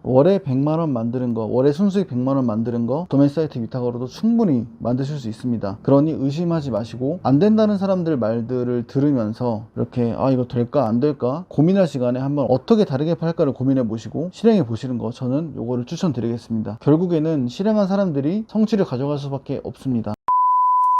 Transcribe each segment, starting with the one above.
월에 100만원 만드는 거, 월에 순수익 100만원 만드는 거 도매 사이트 위탁으로도 충분히 만드실 수 있습니다. 그러니 의심하지 마시고, 안 된다는 사람들 말들을 들으면서 이렇게 이거 될까 안 될까 고민할 시간에 한번 어떻게 다르게 팔까를 고민해 보시고 실행해 보시는 거, 저는 요거를 추천드리겠습니다. 결국에는 실행한 사람들이 성취를 가져갈 수밖에 없습니다.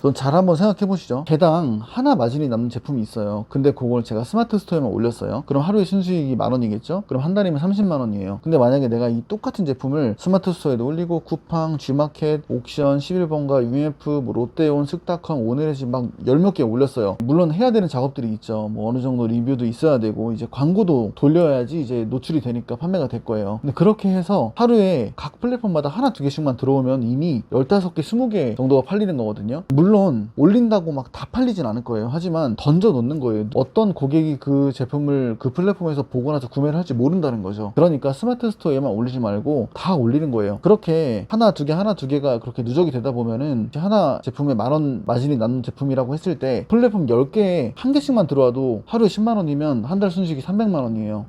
그럼 잘 한번 생각해 보시죠. 개당 하나 마진이 남는 제품이 있어요. 근데 그걸 제가 스마트 스토어에만 올렸어요. 그럼 하루에 순수익이 10,000원이겠죠? 그럼 한 달이면 300,000원이에요. 근데 만약에 내가 이 똑같은 제품을 스마트 스토어에도 올리고 쿠팡, G마켓, 옥션, 11번가, UMF, 뭐 롯데온, 슥닷컴, 오늘의 집 막 열 몇 개 올렸어요. 물론 해야 되는 작업들이 있죠. 뭐 어느 정도 리뷰도 있어야 되고 이제 광고도 돌려야지 이제 노출이 되니까 판매가 될 거예요. 근데 그렇게 해서 하루에 각 플랫폼마다 하나 두 개씩만 들어오면 이미 15개, 20개 정도가 팔리는 거거든요. 물론 올린다고 막 다 팔리진 않을 거예요. 하지만 던져 놓는 거예요. 어떤 고객이 그 제품을 그 플랫폼에서 보고 나서 구매를 할지 모른다는 거죠. 그러니까 스마트 스토어에만 올리지 말고 다 올리는 거예요. 그렇게 하나 두 개가 그렇게 누적이 되다 보면은 하나 제품에 10,000원 마진이 남는 제품이라고 했을 때 플랫폼 10개에 한 개씩만 들어와도 하루에 10만원이면 한 달 순수익이 300만원이에요.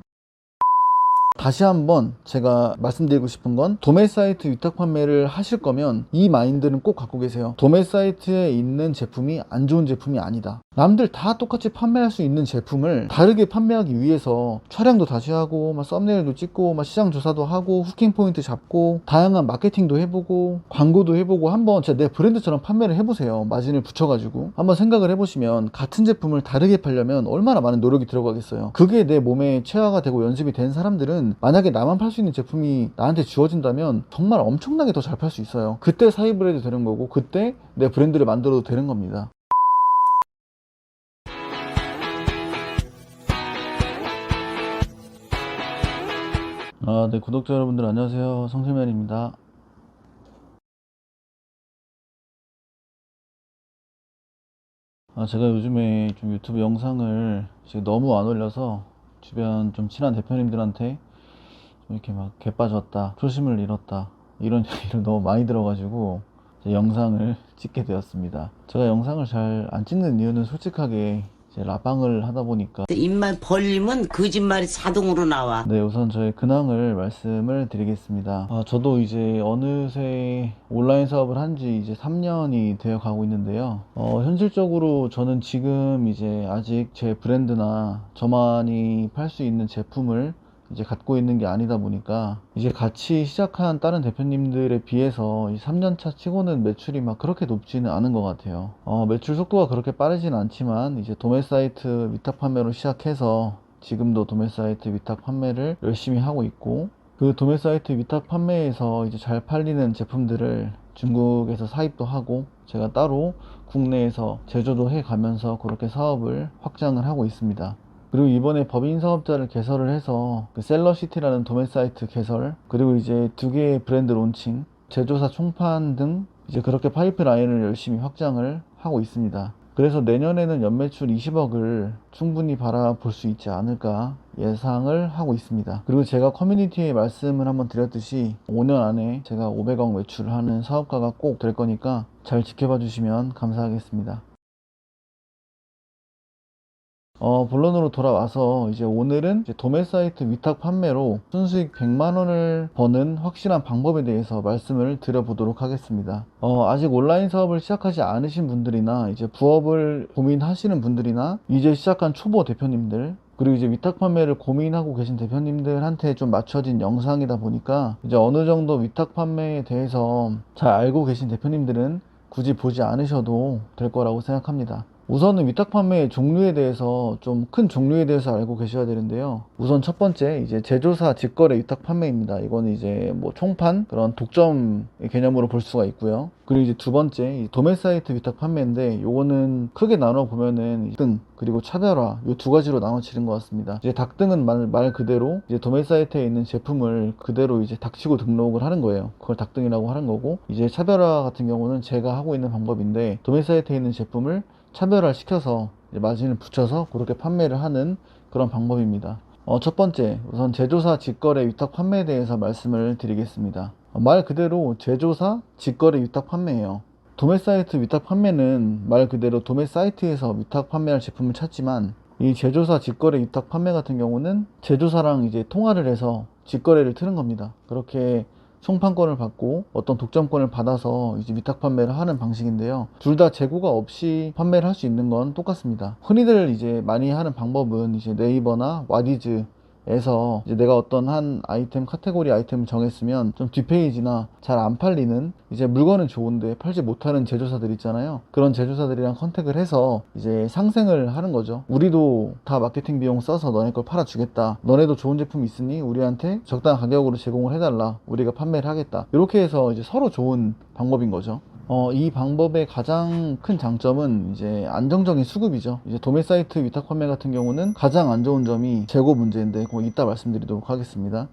다시 한번 제가 말씀드리고 싶은 건, 도매 사이트 위탁 판매를 하실 거면 이 마인드는 꼭 갖고 계세요. 도매 사이트에 있는 제품이 안 좋은 제품이 아니다. 남들 다 똑같이 판매할 수 있는 제품을 다르게 판매하기 위해서 촬영도 다시 하고 막 썸네일도 찍고 막 시장 조사도 하고 후킹 포인트 잡고 다양한 마케팅도 해보고 광고도 해보고 한번 진짜 내 브랜드처럼 판매를 해보세요. 마진을 붙여가지고 한번 생각을 해보시면 같은 제품을 다르게 팔려면 얼마나 많은 노력이 들어가겠어요. 그게 내 몸에 체화가 되고 연습이 된 사람들은 만약에 나만 팔 수 있는 제품이 나한테 주어진다면 정말 엄청나게 더 잘 팔 수 있어요. 그때 사입을 해도 되는 거고, 그때 내 브랜드를 만들어도 되는 겁니다. 네, 구독자 여러분들 안녕하세요. 성세면입니다. 제가 요즘에 좀 유튜브 영상을 지금 너무 안 올려서 주변 좀 친한 대표님들한테 좀 이렇게 막 개빠졌다, 초심을 잃었다, 이런 얘기를 너무 많이 들어가지고 영상을 찍게 되었습니다. 제가 영상을 잘 안 찍는 이유는 솔직하게 이제 라방을 하다 보니까. 입만 벌리면 거짓말이 자동으로 나와. 네, 우선 저의 근황을 말씀을 드리겠습니다. 저도 이제 어느새 온라인 사업을 한 지 이제 3년이 되어 가고 있는데요. 현실적으로 저는 지금 이제 아직 제 브랜드나 저만이 팔 수 있는 제품을 이제 갖고 있는 게 아니다 보니까 이제 같이 시작한 다른 대표님들에 비해서 이 3년차 치고는 매출이 막 그렇게 높지는 않은 것 같아요. 매출 속도가 그렇게 빠르지는 않지만 이제 도매 사이트 위탁 판매로 시작해서 지금도 도매 사이트 위탁 판매를 열심히 하고 있고, 그 도매 사이트 위탁 판매에서 이제 잘 팔리는 제품들을 중국에서 사입도 하고 제가 따로 국내에서 제조도 해 가면서 그렇게 사업을 확장을 하고 있습니다. 그리고 이번에 법인 사업자를 개설을 해서 그 셀러시티라는 도매 사이트 개설, 그리고 이제 2개의 브랜드 론칭, 제조사 총판 등 이제 그렇게 파이프라인을 열심히 확장을 하고 있습니다. 그래서 내년에는 연매출 20억을 충분히 바라볼 수 있지 않을까 예상을 하고 있습니다. 그리고 제가 커뮤니티에 말씀을 한번 드렸듯이 5년 안에 제가 500억 매출을 하는 사업가가 꼭 될 거니까 잘 지켜봐 주시면 감사하겠습니다. 본론으로 돌아와서 이제 오늘은 이제 도매 사이트 위탁 판매로 순수익 100만원을 버는 확실한 방법에 대해서 말씀을 드려보도록 하겠습니다. 아직 온라인 사업을 시작하지 않으신 분들이나 이제 부업을 고민하시는 분들이나 이제 시작한 초보 대표님들, 그리고 이제 위탁 판매를 고민하고 계신 대표님들한테 좀 맞춰진 영상이다 보니까 이제 어느 정도 위탁 판매에 대해서 잘 알고 계신 대표님들은 굳이 보지 않으셔도 될 거라고 생각합니다. 우선은 위탁 판매의 종류에 대해서, 좀 큰 종류에 대해서 알고 계셔야 되는데요. 우선 첫 번째, 이제 제조사 직거래 위탁 판매입니다. 이거는 이제 뭐 총판, 그런 독점의 개념으로 볼 수가 있고요. 그리고 이제 두 번째, 이 도매 사이트 위탁 판매인데, 요거는 크게 나눠 보면은 닭등 그리고 차별화, 요 두 가지로 나눠지는 것 같습니다. 이제 닭등은 말 그대로 이제 도매 사이트에 있는 제품을 그대로 이제 닥치고 등록을 하는 거예요. 그걸 닭등이라고 하는 거고, 이제 차별화 같은 경우는 제가 하고 있는 방법인데, 도매 사이트에 있는 제품을 차별화를 시켜서 마진을 붙여서 그렇게 판매를 하는 그런 방법입니다. 첫 번째, 우선 제조사 직거래 위탁 판매에 대해서 말씀을 드리겠습니다. 말 그대로 제조사 직거래 위탁 판매예요. 도매 사이트 위탁 판매는 말 그대로 도매 사이트에서 위탁 판매할 제품을 찾지만, 이 제조사 직거래 위탁 판매 같은 경우는 제조사랑 이제 통화를 해서 직거래를 트는 겁니다. 그렇게 송판권을 받고 어떤 독점권을 받아서 이제 위탁 판매를 하는 방식인데요. 둘 다 재고가 없이 판매를 할 수 있는 건 똑같습니다. 흔히들 이제 많이 하는 방법은 이제 네이버나 와디즈에서 이제 내가 어떤 한 아이템 카테고리 아이템을 정했으면 좀 뒷페이지나 잘 안 팔리는 이제 물건은 좋은데 팔지 못하는 제조사들 있잖아요. 그런 제조사들이랑 컨택을 해서 이제 상생을 하는 거죠. 우리도 다 마케팅 비용 써서 너네 걸 팔아주겠다. 너네도 좋은 제품 있으니 우리한테 적당한 가격으로 제공을 해달라. 우리가 판매를 하겠다. 이렇게 해서 이제 서로 좋은 방법인 거죠. 이 방법의 가장 큰 장점은 이제 안정적인 수급이죠. 이제 도매 사이트 위탁 판매 같은 경우는 가장 안 좋은 점이 재고 문제인데 그거 이따 말씀드리도록 하겠습니다.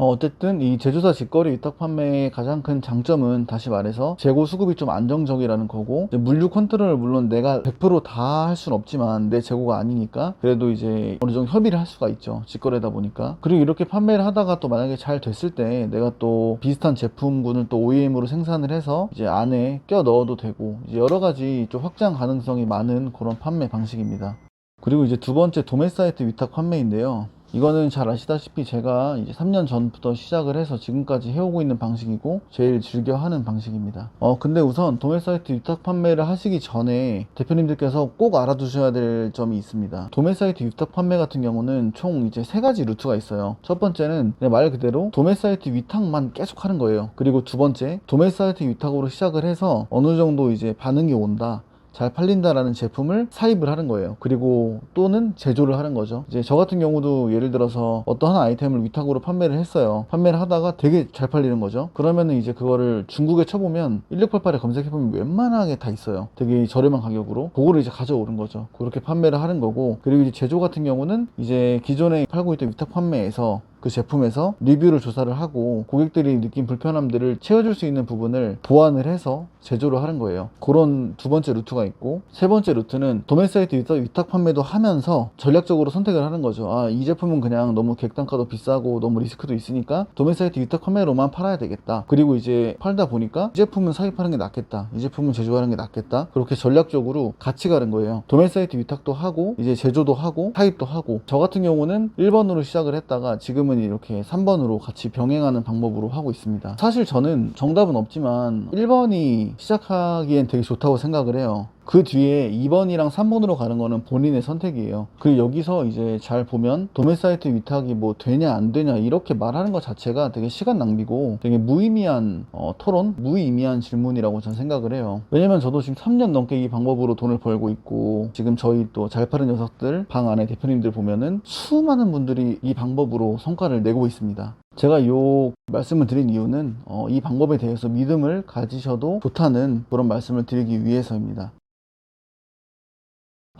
어쨌든 이 제조사 직거래 위탁 판매의 가장 큰 장점은 다시 말해서 재고 수급이 좀 안정적이라는 거고, 이제 물류 컨트롤을 물론 내가 100%다 할 수는 없지만 내 재고가 아니니까 그래도 이제 어느 정도 협의를 할 수가 있죠. 직거래다 보니까. 그리고 이렇게 판매를 하다가 또 만약에 잘 됐을 때 내가 또 비슷한 제품군을 또 OEM으로 생산을 해서 이제 안에 껴 넣어도 되고, 이제 여러 가지 좀 확장 가능성이 많은 그런 판매 방식입니다. 그리고 이제 두 번째 도매 사이트 위탁 판매인데요. 이거는 잘 아시다시피 제가 이제 3년 전부터 시작을 해서 지금까지 해오고 있는 방식이고 제일 즐겨 하는 방식입니다. 근데 우선 도매 사이트 위탁 판매를 하시기 전에 대표님들께서 꼭 알아두셔야 될 점이 있습니다. 도매 사이트 위탁 판매 같은 경우는 총 이제 세 가지 루트가 있어요. 첫 번째는 그냥 말 그대로 도매 사이트 위탁만 계속 하는 거예요. 그리고 두 번째, 도매 사이트 위탁으로 시작을 해서 어느 정도 이제 반응이 온다, 잘 팔린다라는 제품을 사입을 하는 거예요. 그리고 또는 제조를 하는 거죠. 이제 저 같은 경우도 예를 들어서 어떤 한 아이템을 위탁으로 판매를 했어요. 판매를 하다가 되게 잘 팔리는 거죠. 그러면은 이제 그거를 중국에 쳐보면 1688에 검색해보면 웬만하게 다 있어요. 되게 저렴한 가격으로 그거를 이제 가져오는 거죠. 그렇게 판매를 하는 거고, 그리고 이제 제조 같은 경우는 이제 기존에 팔고 있던 위탁 판매에서 그 제품에서 리뷰를 조사를 하고 고객들이 느낀 불편함들을 채워줄 수 있는 부분을 보완을 해서 제조를 하는 거예요. 그런 두 번째 루트가 있고, 세 번째 루트는 도매 사이트 위탁 판매도 하면서 전략적으로 선택을 하는 거죠. 이 제품은 그냥 너무 객단가도 비싸고 너무 리스크도 있으니까 도매 사이트 위탁 판매로만 팔아야 되겠다. 그리고 이제 팔다 보니까 이 제품은 사입하는 게 낫겠다, 이 제품은 제조하는 게 낫겠다. 그렇게 전략적으로 같이 가는 거예요. 도매 사이트 위탁도 하고 이제 제조도 하고 사입도 하고. 저 같은 경우는 1번으로 시작을 했다가 지금은 이렇게 3번으로 같이 병행하는 방법으로 하고 있습니다. 사실 저는 정답은 없지만 1번이 시작하기엔 되게 좋다고 생각을 해요. 그 뒤에 2번이랑 3번으로 가는 거는 본인의 선택이에요. 그리고 여기서 이제 잘 보면 도매 사이트 위탁이 뭐 되냐 안 되냐 이렇게 말하는 것 자체가 되게 시간 낭비고 되게 무의미한 토론, 무의미한 질문이라고 저는 생각을 해요. 왜냐면 저도 지금 3년 넘게 이 방법으로 돈을 벌고 있고, 지금 저희 또 잘 파는 녀석들 방 안에 대표님들 보면은 수많은 분들이 이 방법으로 성과를 내고 있습니다. 제가 요 말씀을 드린 이유는 이 방법에 대해서 믿음을 가지셔도 좋다는 그런 말씀을 드리기 위해서입니다.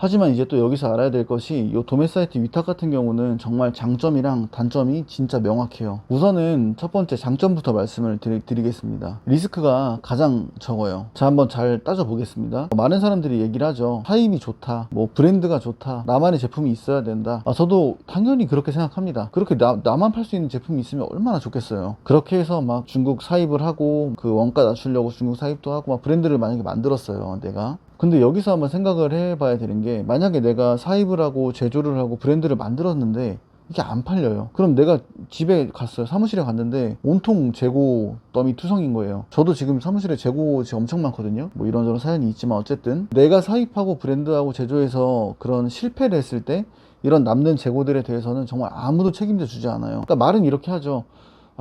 하지만 이제 또 여기서 알아야 될 것이, 이 도매 사이트 위탁 같은 경우는 정말 장점이랑 단점이 진짜 명확해요. 우선은 첫 번째 장점부터 말씀을 드리겠습니다. 리스크가 가장 적어요. 자, 한번 잘 따져보겠습니다. 많은 사람들이 얘기를 하죠. 사입이 좋다, 뭐 브랜드가 좋다, 나만의 제품이 있어야 된다. 저도 당연히 그렇게 생각합니다. 그렇게 나만 팔 수 있는 제품이 있으면 얼마나 좋겠어요. 그렇게 해서 막 중국 사입을 하고 그 원가 낮추려고 중국 사입도 하고 막 브랜드를 만약에 만들었어요, 내가. 근데 여기서 한번 생각을 해봐야 되는 게, 만약에 내가 사입을 하고 제조를 하고 브랜드를 만들었는데 이게 안 팔려요. 그럼 내가 집에 갔어요. 사무실에 갔는데 온통 재고 더미 투성인 거예요. 저도 지금 사무실에 재고 지금 엄청 많거든요. 뭐 이런저런 사연이 있지만 어쨌든 내가 사입하고 브랜드하고 제조해서 그런 실패를 했을 때 이런 남는 재고들에 대해서는 정말 아무도 책임져 주지 않아요. 그러니까 말은 이렇게 하죠.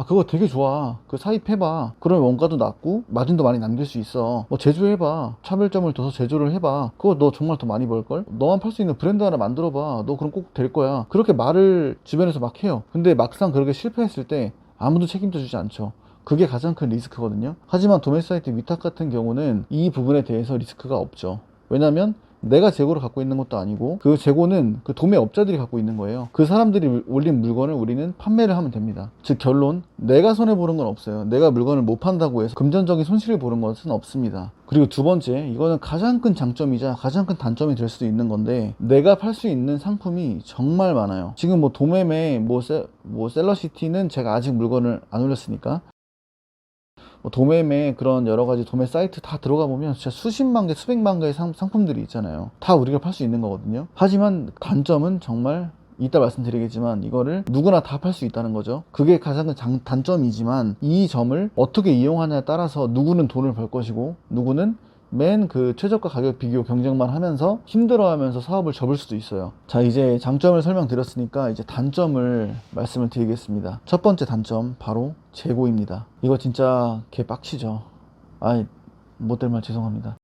그거 되게 좋아. 그 사입해봐. 그러면 원가도 낮고 마진도 많이 남길 수 있어. 뭐 제조해봐. 차별점을 둬서 제조를 해봐. 그거 너 정말 더 많이 벌걸? 너만 팔 수 있는 브랜드 하나 만들어봐. 너 그럼 꼭 될 거야. 그렇게 말을 주변에서 막 해요. 근데 막상 그렇게 실패했을 때 아무도 책임져 주지 않죠. 그게 가장 큰 리스크거든요. 하지만 도매 사이트 위탁 같은 경우는 이 부분에 대해서 리스크가 없죠. 왜냐면 내가 재고를 갖고 있는 것도 아니고 그 재고는 그 도매업자들이 갖고 있는 거예요. 그 사람들이 올린 물건을 우리는 판매를 하면 됩니다. 즉 결론, 내가 손해보는 건 없어요. 내가 물건을 못 판다고 해서 금전적인 손실을 보는 것은 없습니다. 그리고 두 번째, 이거는 가장 큰 장점이자 가장 큰 단점이 될 수도 있는 건데, 내가 팔 수 있는 상품이 정말 많아요. 지금 뭐 도매매, 셀러시티는 제가 아직 물건을 안 올렸으니까 뭐 도매매 그런 여러 가지 도매 사이트 다 들어가 보면 진짜 수십만 개, 수백만 개의 상품들이 있잖아요. 다 우리가 팔 수 있는 거거든요. 하지만 단점은 정말 이따 말씀드리겠지만 이거를 누구나 다 팔 수 있다는 거죠. 그게 가장 큰 단점이지만 이 점을 어떻게 이용하냐에 따라서 누구는 돈을 벌 것이고 누구는 맨 그 최저가 가격 비교 경쟁만 하면서 힘들어하면서 사업을 접을 수도 있어요. 자, 이제 장점을 설명드렸으니까 이제 단점을 말씀을 드리겠습니다. 첫 번째 단점 바로 재고입니다. 이거 진짜 개빡치죠. 못될 말 죄송합니다.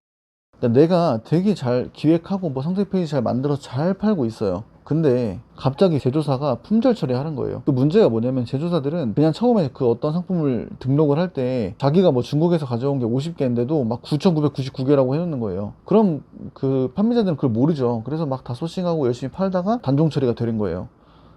내가 되게 잘 기획하고 뭐 상세 페이지 잘 만들어서 잘 팔고 있어요. 근데 갑자기 제조사가 품절 처리하는 거예요. 그 문제가 뭐냐면 제조사들은 그냥 처음에 그 어떤 상품을 등록을 할 때 자기가 뭐 중국에서 가져온 게 50개인데도 막 9,999개라고 해놓는 거예요. 그럼 그 판매자들은 그걸 모르죠. 그래서 막 다 소싱하고 열심히 팔다가 단종 처리가 되는 거예요.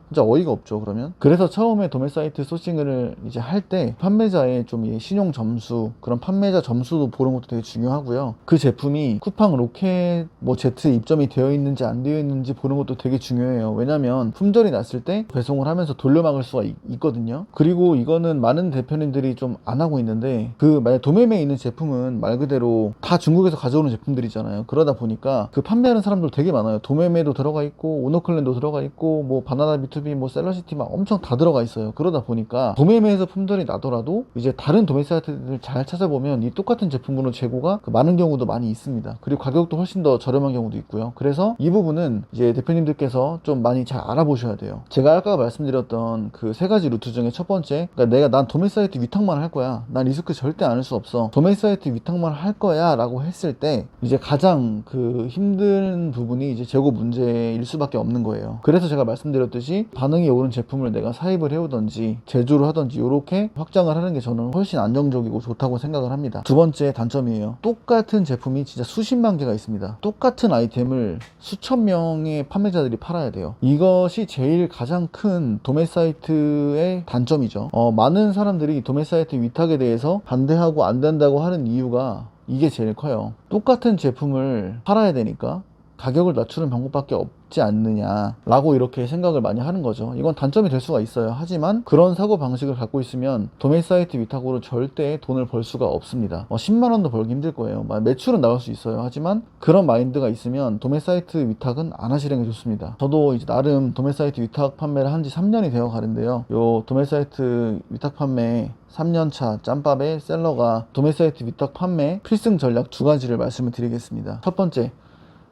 진짜 어이가 없죠, 그러면. 그래서 처음에 도매 사이트 소싱을 이제 할 때 판매자의 좀 신용 점수, 그런 판매자 점수도 보는 것도 되게 중요하고요. 그 제품이 쿠팡 로켓 뭐 Z에 입점이 되어 있는지 안 되어 있는지 보는 것도 되게 중요해요. 왜냐면 품절이 났을 때 배송을 하면서 돌려막을 수가 있거든요. 그리고 이거는 많은 대표님들이 좀 안 하고 있는데, 그 만약 도매매에 있는 제품은 말 그대로 다 중국에서 가져오는 제품들이잖아요. 그러다 보니까 그 판매하는 사람들 되게 많아요. 도매매도 들어가 있고 오노클랜도 들어가 있고 뭐 바나나 비투비 뭐 셀러시티 막 엄청 다 들어가 있어요. 그러다 보니까 도매매에서 품절이 나더라도 이제 다른 도매 사이트들 잘 찾아보면 이 똑같은 제품으로 재고가 많은 경우도 많이 있습니다. 그리고 가격도 훨씬 더 저렴한 경우도 있고요. 그래서 이 부분은 이제 대표님들께서 좀 많이 잘 알아보셔야 돼요. 제가 아까 말씀드렸던 그 세 가지 루트 중에 첫 번째, 그러니까 난 도매 사이트 위탁만 할 거야, 난 리스크 절대 안 할 수 없어, 도매 사이트 위탁만 할 거야 라고 했을 때 이제 가장 그 힘든 부분이 이제 재고 문제일 수밖에 없는 거예요. 그래서 제가 말씀드렸듯이 반응이 오른 제품을 내가 사입을 해오든지 제조를 하든지 이렇게 확장을 하는 게 저는 훨씬 안정적이고 좋다고 생각을 합니다. 두 번째 단점이에요. 똑같은 제품이 진짜 수십만 개가 있습니다. 똑같은 아이템을 수천 명의 판매자들이 팔아야 돼요. 이것이 제일 가장 큰 도매 사이트의 단점이죠. 많은 사람들이 도매 사이트 위탁에 대해서 반대하고 안 된다고 하는 이유가 이게 제일 커요. 똑같은 제품을 팔아야 되니까 가격을 낮추는 방법밖에 없지 않느냐 라고 이렇게 생각을 많이 하는 거죠. 이건 단점이 될 수가 있어요. 하지만 그런 사고 방식을 갖고 있으면 도매 사이트 위탁으로 절대 돈을 벌 수가 없습니다. 10만원도 벌기 힘들 거예요. 매출은 나올 수 있어요. 하지만 그런 마인드가 있으면 도매 사이트 위탁은 안 하시는 게 좋습니다. 저도 이제 나름 도매 사이트 위탁 판매를 한 지 3년이 되어 가는데요. 요 도매 사이트 위탁 판매 3년차 짬밥의 셀러가 도매 사이트 위탁 판매 필승 전략 두 가지를 말씀을 드리겠습니다. 첫 번째,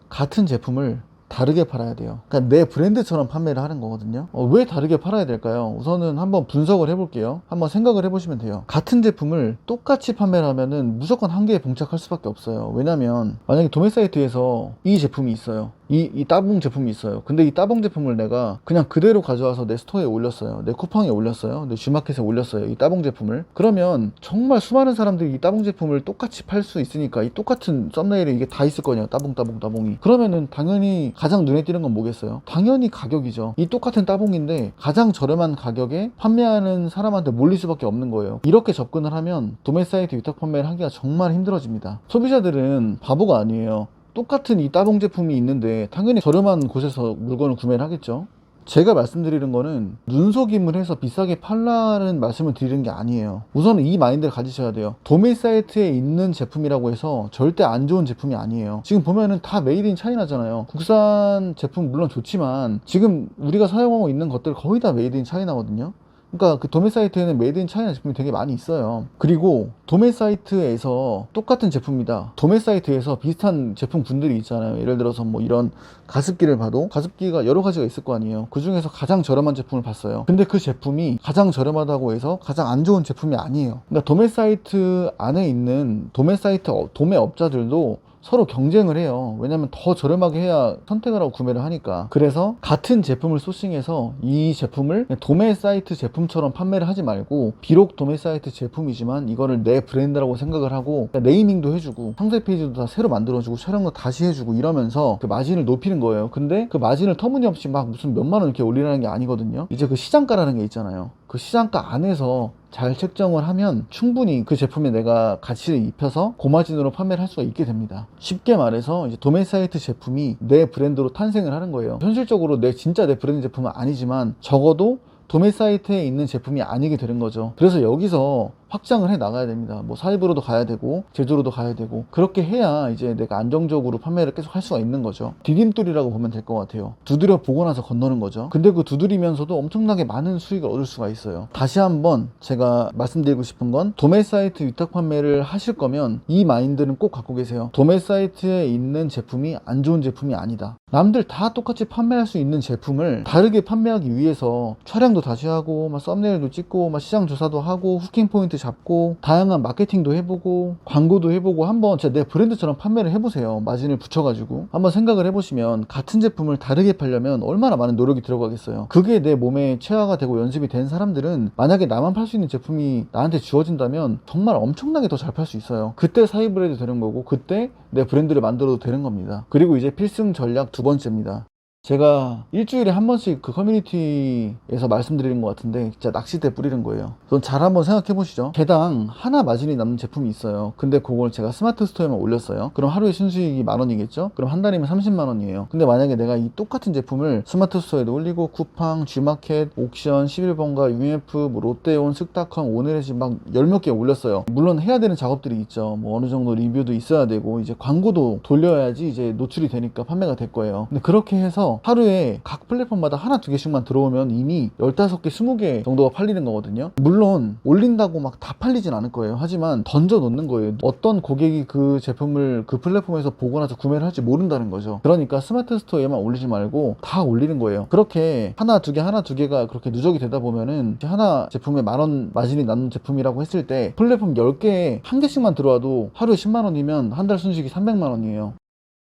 같은 제품을 다르게 팔아야 돼요. 그러니까 내 브랜드처럼 판매를 하는 거거든요. 왜 다르게 팔아야 될까요? 우선은 한번 분석을 해볼게요. 한번 생각을 해보시면 돼요. 같은 제품을 똑같이 판매를 하면은 무조건 한계에 봉착할 수밖에 없어요. 왜냐면 만약에 도매 사이트에서 이 제품이 있어요. 이 따봉 제품이 있어요. 근데 이 따봉 제품을 내가 그냥 그대로 가져와서 내 스토어에 올렸어요. 내 쿠팡에 올렸어요. 내 G마켓에 올렸어요. 이 따봉 제품을. 그러면 정말 수많은 사람들이 이 따봉 제품을 똑같이 팔 수 있으니까 이 똑같은 썸네일에 이게 다 있을 거냐. 따봉이. 그러면은 당연히 가장 눈에 띄는 건 뭐겠어요? 당연히 가격이죠. 이 똑같은 따봉인데 가장 저렴한 가격에 판매하는 사람한테 몰릴 수밖에 없는 거예요. 이렇게 접근을 하면 도매 사이트 위탁 판매를 하기가 정말 힘들어집니다. 소비자들은 바보가 아니에요. 똑같은 이 따봉 제품이 있는데 당연히 저렴한 곳에서 물건을 구매를 하겠죠. 제가 말씀드리는 거는 눈속임을 해서 비싸게 팔라는 말씀을 드리는 게 아니에요. 우선은 이 마인드를 가지셔야 돼요. 도매 사이트에 있는 제품이라고 해서 절대 안 좋은 제품이 아니에요. 지금 보면은 다 메이드 인 차이나잖아요. 국산 제품 물론 좋지만 지금 우리가 사용하고 있는 것들 거의 다 메이드 인 차이나거든요. 그러니까 그 도매 사이트에는 메이드 인 차이나 제품이 되게 많이 있어요. 그리고 도매 사이트에서 똑같은 제품이다. 도매 사이트에서 비슷한 제품 군들이 있잖아요. 예를 들어서 뭐 이런 가습기를 봐도 가습기가 여러 가지가 있을 거 아니에요. 그 중에서 가장 저렴한 제품을 봤어요. 근데 그 제품이 가장 저렴하다고 해서 가장 안 좋은 제품이 아니에요. 그러니까 도매 사이트 안에 있는 도매 사이트 도매 업자들도 서로 경쟁을 해요. 왜냐면 더 저렴하게 해야 선택을 하고 구매를 하니까. 그래서 같은 제품을 소싱해서 이 제품을 도매 사이트 제품처럼 판매를 하지 말고, 비록 도매 사이트 제품이지만 이거를 내 브랜드라고 생각을 하고 네이밍도 해주고 상세 페이지도 다 새로 만들어주고 촬영도 다시 해주고 이러면서 그 마진을 높이는 거예요. 근데 그 마진을 터무니없이 막 무슨 몇만 원 이렇게 올리라는 게 아니거든요. 이제 그 시장가라는 게 있잖아요. 그 시장가 안에서 잘 책정을 하면 충분히 그 제품에 내가 가치를 입혀서 고마진으로 판매를 할 수가 있게 됩니다. 쉽게 말해서 이제 도매 사이트 제품이 내 브랜드로 탄생을 하는 거예요. 현실적으로 진짜 내 브랜드 제품은 아니지만 적어도 도매 사이트에 있는 제품이 아니게 되는 거죠. 그래서 여기서 확장을 해 나가야 됩니다. 뭐 사입으로도 가야 되고 제조로도 가야 되고, 그렇게 해야 이제 내가 안정적으로 판매를 계속 할 수가 있는 거죠. 디딤돌이라고 보면 될 것 같아요. 두드려 보고 나서 건너는 거죠. 근데 그 두드리면서도 엄청나게 많은 수익을 얻을 수가 있어요. 다시 한번 제가 말씀드리고 싶은 건, 도매 사이트 위탁 판매를 하실 거면 이 마인드는 꼭 갖고 계세요. 도매 사이트에 있는 제품이 안 좋은 제품이 아니다. 남들 다 똑같이 판매할 수 있는 제품을 다르게 판매하기 위해서 촬영도 다시 하고, 막 썸네일도 찍고, 막 시장 조사도 하고, 후킹 포인트 잡고, 다양한 마케팅도 해보고, 광고도 해보고, 한번 진짜 내 브랜드처럼 판매를 해보세요. 마진을 붙여가지고 한번 생각을 해보시면, 같은 제품을 다르게 팔려면 얼마나 많은 노력이 들어가겠어요. 그게 내 몸에 체화가 되고 연습이 된 사람들은, 만약에 나만 팔 수 있는 제품이 나한테 주어진다면 정말 엄청나게 더 잘 팔 수 있어요. 그때 사입을 해도 되는 거고, 그때 내 브랜드를 만들어도 되는 겁니다. 그리고 이제 필승 전략 두 번째입니다. 제가 일주일에 한 번씩 그 커뮤니티에서 말씀드리는 것 같은데, 진짜 낚싯대 뿌리는 거예요. 그럼 잘 한번 생각해 보시죠. 개당 하나 마진이 남는 제품이 있어요. 근데 그걸 제가 스마트 스토어에만 올렸어요. 그럼 하루에 순수익이 10,000원이겠죠? 그럼 한 달이면 30만 원이에요. 근데 만약에 내가 이 똑같은 제품을 스마트 스토어에도 올리고, 쿠팡, G마켓, 옥션, 11번가, UMF, 뭐 롯데온, 쓱닷컴, 오늘의 집 막 열 몇 개 올렸어요. 물론 해야 되는 작업들이 있죠. 뭐 어느 정도 리뷰도 있어야 되고, 이제 광고도 돌려야지 이제 노출이 되니까 판매가 될 거예요. 근데 그렇게 해서 하루에 각 플랫폼마다 하나 두 개씩만 들어오면 이미 15개, 20개 정도가 팔리는 거거든요. 물론 올린다고 막 다 팔리진 않을 거예요. 하지만 던져 놓는 거예요. 어떤 고객이 그 제품을 그 플랫폼에서 보고 나서 구매를 할지 모른다는 거죠. 그러니까 스마트 스토어에만 올리지 말고 다 올리는 거예요. 그렇게 하나 두 개가 그렇게 누적이 되다 보면은, 하나 제품에 10,000원 마진이 남는 제품이라고 했을 때 플랫폼 10개에 한 개씩만 들어와도 하루에 10만 원이면 한 달 순수익이 300만 원이에요.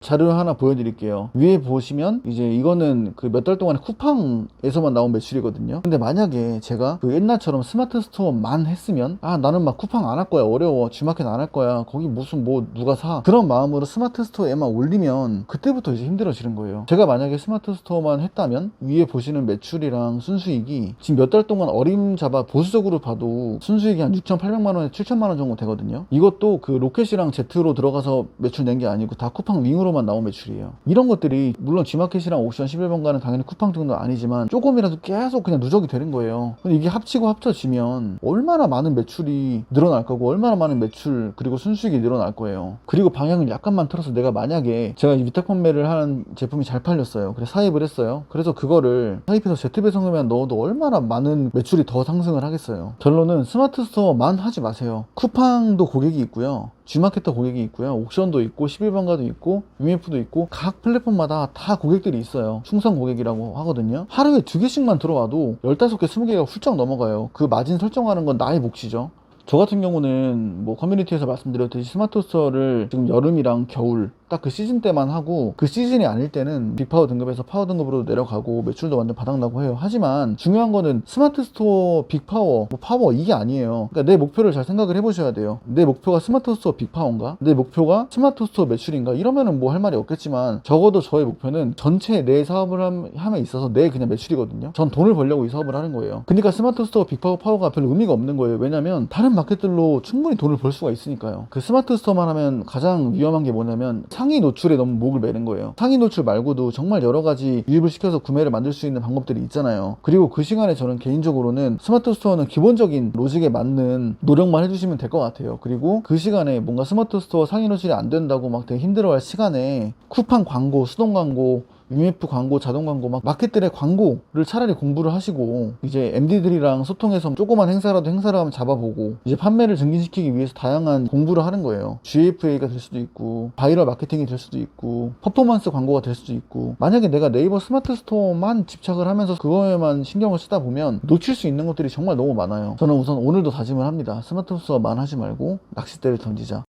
자료 하나 보여드릴게요. 위에 보시면 이제 이거는 그 몇 달 동안에 쿠팡에서만 나온 매출이거든요. 근데 만약에 제가 그 옛날처럼 스마트 스토어만 했으면, 나는 막 쿠팡 안 할 거야, 어려워, G마켓 안 할 거야, 거기 무슨 뭐 누가 사, 그런 마음으로 스마트 스토어에만 올리면 그때부터 이제 힘들어지는 거예요. 제가 만약에 스마트 스토어만 했다면 위에 보시는 매출이랑 순수익이 지금 몇 달 동안 어림잡아 보수적으로 봐도 순수익이 한 6,800만 원에 7천만 원 정도 되거든요. 이것도 그 로켓이랑 제트로 들어가서 매출 낸 게 아니고 다 쿠팡 윙으로 만 나온 매출이에요. 이런 것들이 물론 G마켓이랑 옥션 11번가는 당연히 쿠팡 정도는 아니지만 조금이라도 계속 그냥 누적이 되는 거예요. 근데 이게 합치고 합쳐지면 얼마나 많은 매출이 늘어날 거고, 얼마나 많은 매출 그리고 순수익이 늘어날 거예요. 그리고 방향을 약간만 틀어서, 내가 만약에 제가 위탁 판매를 하는 제품이 잘 팔렸어요. 그래서 사입을 했어요. 그래서 그거를 사입해서 Z배송에만 넣어도 얼마나 많은 매출이 더 상승을 하겠어요. 결론은 스마트 스토어만 하지 마세요. 쿠팡도 고객이 있고요, G마켓도 고객이 있고요, 옥션도 있고, 11번가도 있고, UMF도 있고, 각 플랫폼마다 다 고객들이 있어요. 충성 고객이라고 하거든요. 하루에 2개씩만 들어와도 15개, 20개가 훌쩍 넘어가요. 그 마진 설정하는 건 나의 몫이죠. 저 같은 경우는 뭐 커뮤니티에서 말씀드렸듯이 스마트 스토어를 지금 여름이랑 겨울 딱 그 시즌 때만 하고, 그 시즌이 아닐 때는 빅파워 등급에서 파워 등급으로 내려가고 매출도 완전 바닥나고 해요. 하지만 중요한 거는 스마트 스토어 빅파워, 뭐 파워 이게 아니에요. 그러니까 내 목표를 잘 생각을 해보셔야 돼요. 내 목표가 스마트 스토어 빅파워인가? 내 목표가 스마트 스토어 매출인가? 이러면은 뭐 할 말이 없겠지만, 적어도 저의 목표는 전체 내 사업을 함에 있어서 내 그냥 매출이거든요. 전 돈을 벌려고 이 사업을 하는 거예요. 그러니까 스마트 스토어 빅파워 파워가 별 의미가 없는 거예요. 왜냐면 다른 마켓들로 충분히 돈을 벌 수가 있으니까요. 그 스마트 스토어만 하면 가장 위험한 게 뭐냐면, 상위 노출에 너무 목을 매는 거예요. 상위 노출 말고도 정말 여러 가지 유입을 시켜서 구매를 만들 수 있는 방법들이 있잖아요. 그리고 그 시간에 저는 개인적으로는 스마트 스토어는 기본적인 로직에 맞는 노력만 해주시면 될 것 같아요. 그리고 그 시간에 뭔가 스마트 스토어 상위 노출이 안 된다고 막 되게 힘들어할 시간에 쿠팡 광고, 수동 광고, UMF 광고, 자동 광고, 막 마켓들의 광고를 차라리 공부를 하시고, 이제 MD들이랑 소통해서 조그만 행사라도 행사를 한번 잡아보고, 이제 판매를 증진시키기 위해서 다양한 공부를 하는 거예요. GFA가 될 수도 있고, 바이럴 마케팅이 될 수도 있고, 퍼포먼스 광고가 될 수도 있고. 만약에 내가 네이버 스마트 스토어만 집착을 하면서 그거에만 신경을 쓰다 보면 놓칠 수 있는 것들이 정말 너무 많아요. 저는 우선 오늘도 다짐을 합니다. 스마트 스토어만 하지 말고 낚싯대를 던지자.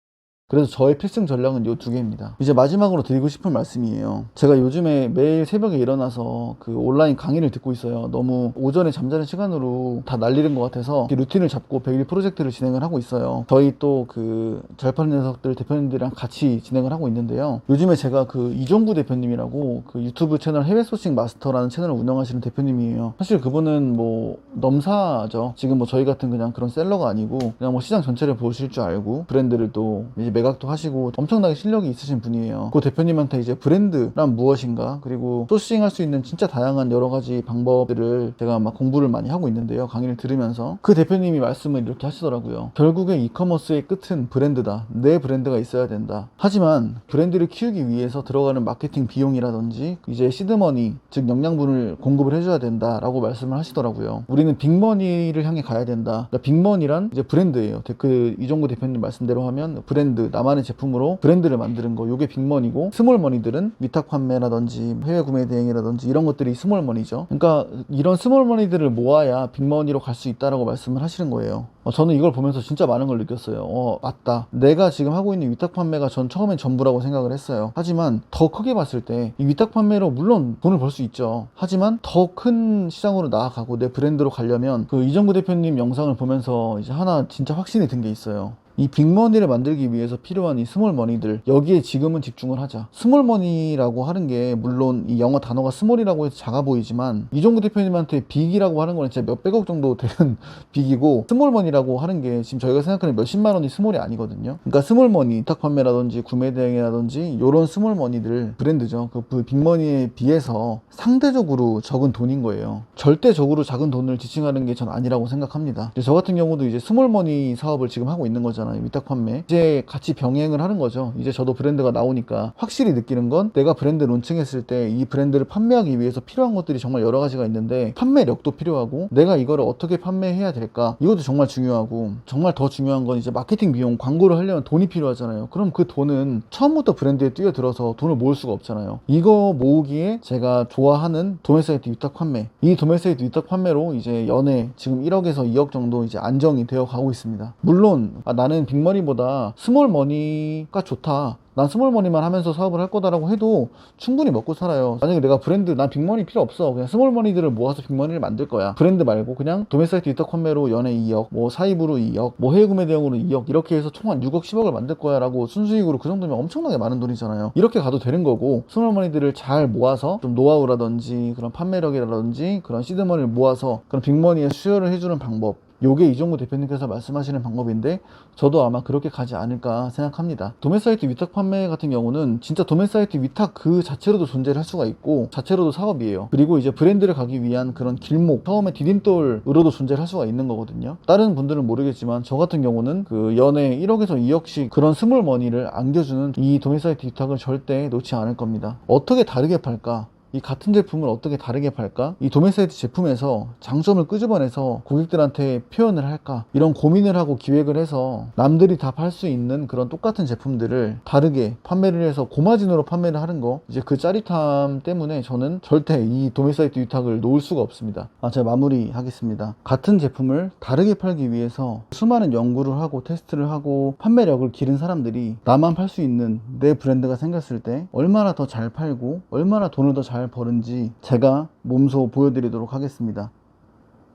그래서 저의 필승 전략은 이 두 개입니다. 이제 마지막으로 드리고 싶은 말씀이에요. 제가 요즘에 매일 새벽에 일어나서 그 온라인 강의를 듣고 있어요. 너무 오전에 잠자는 시간으로 다 날리는 것 같아서 루틴을 잡고 100일 프로젝트를 진행을 하고 있어요. 저희 또 그 잘 파는 녀석들 대표님들이랑 같이 진행을 하고 있는데요. 요즘에 제가 그 이종구 대표님이라고 그 유튜브 채널 해외 소싱 마스터라는 채널을 운영하시는 대표님이에요. 사실 그분은 뭐 넘사죠. 지금 뭐 저희 같은 그냥 그런 셀러가 아니고, 그냥 뭐 시장 전체를 보실 줄 알고 브랜드를 또 이제 매각도 하시고 엄청나게 실력이 있으신 분이에요. 그 대표님한테 이제 브랜드란 무엇인가, 그리고 소싱할 수 있는 진짜 다양한 여러 가지 방법들을 제가 막 공부를 많이 하고 있는데요. 강의를 들으면서 그 대표님이 말씀을 이렇게 하시더라고요. 결국에 이커머스의 끝은 브랜드다. 내 브랜드가 있어야 된다. 하지만 브랜드를 키우기 위해서 들어가는 마케팅 비용이라든지 이제 시드머니, 즉 영양분을 공급을 해줘야 된다라고 말씀을 하시더라고요. 우리는 빅머니를 향해 가야 된다. 그러니까 빅머니란 이제 브랜드예요. 그 이종구 대표님 말씀대로 하면 브랜드, 나만의 제품으로 브랜드를 만드는 거, 요게 빅머니고, 스몰머니들은 위탁 판매라든지 해외 구매 대행이라든지 이런 것들이 스몰머니죠. 그러니까 이런 스몰머니들을 모아야 빅머니로 갈 수 있다라고 말씀을 하시는 거예요. 저는 이걸 보면서 진짜 많은 걸 느꼈어요. 맞다. 내가 지금 하고 있는 위탁 판매가 전 처음엔 전부라고 생각을 했어요. 하지만 더 크게 봤을 때 이 위탁 판매로 물론 돈을 벌 수 있죠. 하지만 더 큰 시장으로 나아가고 내 브랜드로 가려면 그 이정구 대표님 영상을 보면서 이제 하나 진짜 확신이 든 게 있어요. 이 빅머니를 만들기 위해서 필요한 이 스몰머니들, 여기에 지금은 집중을 하자. 스몰머니라고 하는 게 물론 이 영어 단어가 스몰이라고 해서 작아 보이지만 이종구 대표님한테 빅이라고 하는 거는 진짜 몇백억 정도 되는 빅이고, 스몰머니라고 하는 게 지금 저희가 생각하는 몇십만 원이 스몰이 아니거든요. 그러니까 스몰머니, 위탁 판매라든지 구매 대행이라든지 요런 스몰머니들 브랜드죠. 그 빅머니에 비해서 상대적으로 적은 돈인 거예요. 절대적으로 작은 돈을 지칭하는 게 전 아니라고 생각합니다. 저 같은 경우도 이제 스몰머니 사업을 지금 하고 있는 거죠. 위탁 판매 이제 같이 병행을 하는 거죠. 이제 저도 브랜드가 나오니까 확실히 느끼는 건, 내가 브랜드 론칭했을 때 이 브랜드를 판매하기 위해서 필요한 것들이 정말 여러 가지가 있는데, 판매력도 필요하고 내가 이거를 어떻게 판매해야 될까, 이것도 정말 중요하고, 정말 더 중요한 건 이제 마케팅 비용, 광고를 하려면 돈이 필요하잖아요. 그럼 그 돈은 처음부터 브랜드에 뛰어들어서 돈을 모을 수가 없잖아요. 이거 모으기에 제가 좋아하는 도매사이트 위탁 판매, 이 도매사이트 위탁 판매로 이제 연에 지금 1억에서 2억 정도 이제 안정이 되어 가고 있습니다. 물론 나는 빅머니보다 스몰머니가 좋다, 난 스몰머니만 하면서 사업을 할 거다라고 해도 충분히 먹고 살아요. 만약에 내가 브랜드, 난 빅머니 필요 없어, 그냥 스몰머니들을 모아서 빅머니를 만들 거야, 브랜드 말고 그냥 도매사이트 위탁 판매로 연에 2억, 뭐 사입으로 2억, 뭐 해외 구매 대행으로 2억, 이렇게 해서 총 한 6억 10억을 만들 거야 라고 순수익으로, 그 정도면 엄청나게 많은 돈이잖아요. 이렇게 가도 되는 거고, 스몰머니들을 잘 모아서 좀 노하우라든지 그런 판매력이라든지 그런 시드머니를 모아서 그런 빅머니에 수혈을 해주는 방법, 요게 이종구 대표님께서 말씀하시는 방법인데, 저도 아마 그렇게 가지 않을까 생각합니다. 도매사이트 위탁 판매 같은 경우는 진짜 도매사이트 위탁 그 자체로도 존재를 할 수가 있고, 자체로도 사업이에요. 그리고 이제 브랜드를 가기 위한 그런 길목, 처음에 디딤돌으로도 존재를 할 수가 있는 거거든요. 다른 분들은 모르겠지만 저 같은 경우는 그 연에 1억에서 2억씩 그런 스몰머니를 안겨주는 이 도매사이트 위탁을 절대 놓지 않을 겁니다. 어떻게 다르게 팔까? 이 같은 제품을 어떻게 다르게 팔까? 이 도매사이트 제품에서 장점을 끄집어내서 고객들한테 표현을 할까? 이런 고민을 하고 기획을 해서 남들이 다 팔 수 있는 그런 똑같은 제품들을 다르게 판매를 해서 고마진으로 판매를 하는 거, 이제 그 짜릿함 때문에 저는 절대 이 도매사이트 위탁을 놓을 수가 없습니다. 제가 마무리하겠습니다. 같은 제품을 다르게 팔기 위해서 수많은 연구를 하고 테스트를 하고 판매력을 기른 사람들이 나만 팔 수 있는 내 브랜드가 생겼을 때 얼마나 더 잘 팔고 얼마나 돈을 더 잘 버는지 제가 몸소 보여드리도록 하겠습니다.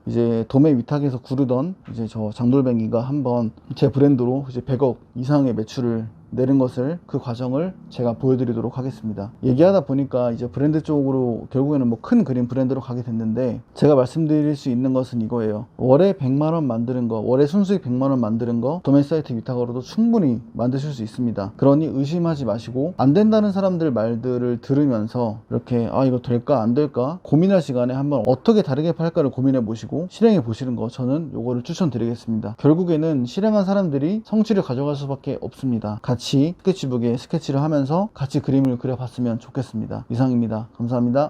이제 도매 위탁에서 구르던 이제 저 장돌뱅이가 한번 제 브랜드로 이제 100억 이상의 매출을 내는 것을, 그 과정을 제가 보여드리도록 하겠습니다. 얘기하다 보니까 이제 브랜드 쪽으로 결국에는 뭐 큰 그림 브랜드로 가게 됐는데, 제가 말씀드릴 수 있는 것은 이거예요. 월에 100만원 만드는 거, 월에 순수익 100만원 만드는 거 도매 사이트 위탁으로도 충분히 만드실 수 있습니다. 그러니 의심하지 마시고, 안 된다는 사람들 말들을 들으면서 이렇게 이거 될까 안 될까 고민할 시간에 한번 어떻게 다르게 팔까를 고민해 보시고 실행해 보시는 거, 저는 요거를 추천드리겠습니다. 결국에는 실행한 사람들이 성취를 가져갈 수밖에 없습니다. 같이 스케치북에 스케치를 하면서 같이 그림을 그려봤으면 좋겠습니다. 이상입니다. 감사합니다.